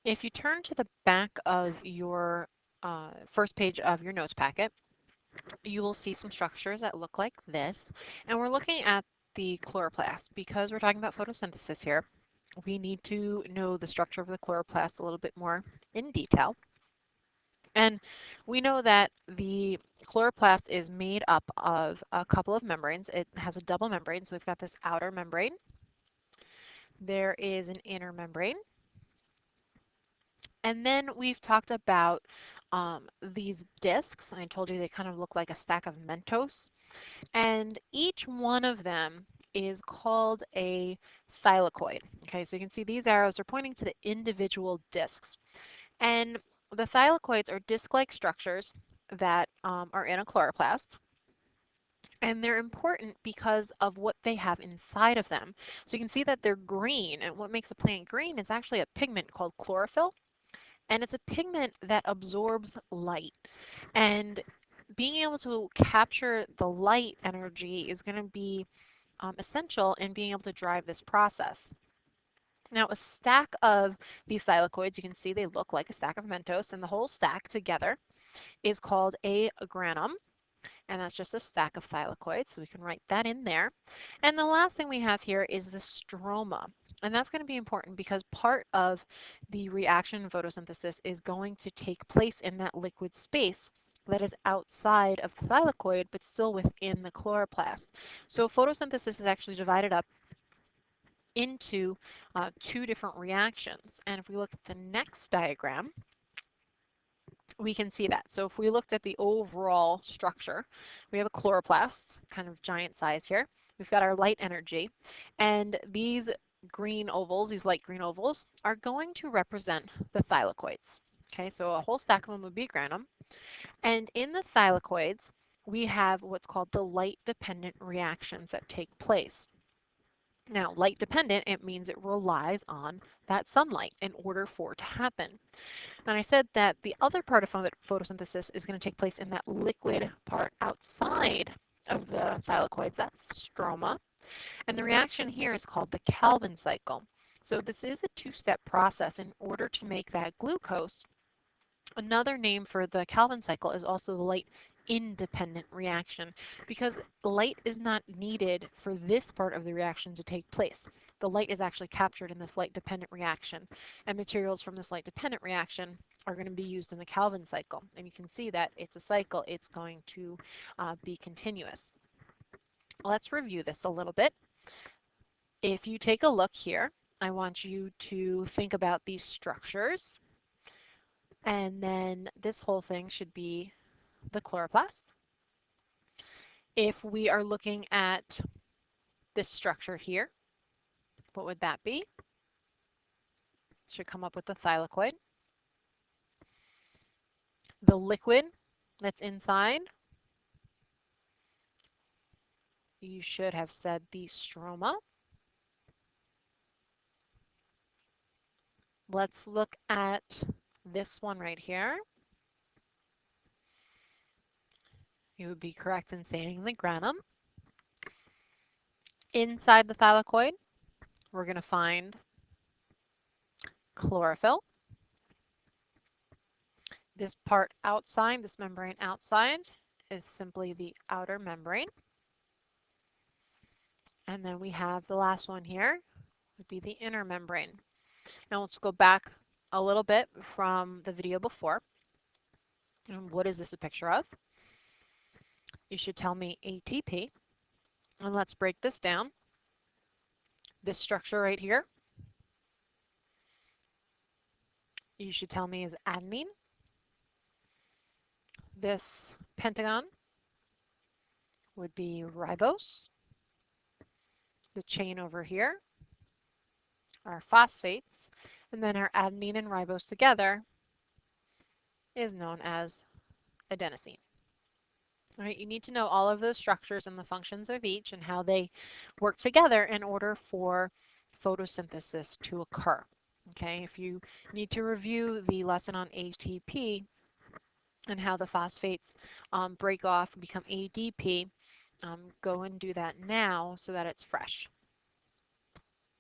If you turn to the back of your first page of your notes packet, you will see some structures that look like this. And we're looking at the chloroplast. Because we're talking about photosynthesis here, we need to know the structure of the chloroplast a little bit more in detail. And we know that the chloroplast is made up of a couple of membranes. It has a double membrane, so we've got this outer membrane. There is an inner membrane. And then we've talked about these discs. I told you they kind of look like a stack of Mentos. And each one of them is called a thylakoid. Okay, so you can see these arrows are pointing to the individual discs. And the thylakoids are disc-like structures that are in a chloroplast. And they're important because of what they have inside of them. So you can see that they're green, and what makes a plant green is actually a pigment called chlorophyll, and it's a pigment that absorbs light. And being able to capture the light energy is going to be essential in being able to drive this process. Now, a stack of these thylakoids, you can see they look like a stack of Mentos, and the whole stack together is called a granum, and that's just a stack of thylakoids, so we can write that in there. And the last thing we have here is the stroma, and that's going to be important because part of the reaction in photosynthesis is going to take place in that liquid space that is outside of the thylakoid but still within the chloroplast. So photosynthesis is actually divided up into two different reactions. And if we look at the next diagram, we can see that. So if we looked at the overall structure, we have a chloroplast, kind of giant size here. We've got our light energy, and these green ovals, these light green ovals, are going to represent the thylakoids. Okay, so a whole stack of them would be granum. And in the thylakoids, we have what's called the light-dependent reactions that take place. Now, light dependent, it means it relies on that sunlight in order for it to happen. And I said that the other part of photosynthesis is going to take place in that liquid part outside of the thylakoids. That's the stroma. And the reaction here is called the Calvin cycle. So this is a two-step process in order to make that glucose. Another name for the Calvin cycle is also the light independent reaction, because light is not needed for this part of the reaction to take place. The light is actually captured in this light dependent reaction, and materials from this light dependent reaction are going to be used in the Calvin cycle. And you can see that it's a cycle, it's going to be continuous. Let's review this a little bit. If you take a look here, I want you to think about these structures. And then this whole thing should be the chloroplast. If we are looking at this structure here, what would that be? Should come up with the thylakoid. The liquid that's inside, you should have said the stroma. Let's look at this one right here. You would be correct in saying the granum. Inside the thylakoid, we're going to find chlorophyll. This part outside, this membrane outside, is simply the outer membrane. And then we have the last one here, would be the inner membrane. Now let's go back a little bit from the video before. And what is this a picture of? You should tell me ATP. And let's break this down. This structure right here, you should tell me is adenine. This pentagon would be ribose. The chain over here are phosphates, and then our adenine and ribose together is known as adenosine. All right, you need to know all of those structures and the functions of each and how they work together in order for photosynthesis to occur. Okay, if you need to review the lesson on ATP and how the phosphates break off and become ADP, go and do that now so that it's fresh.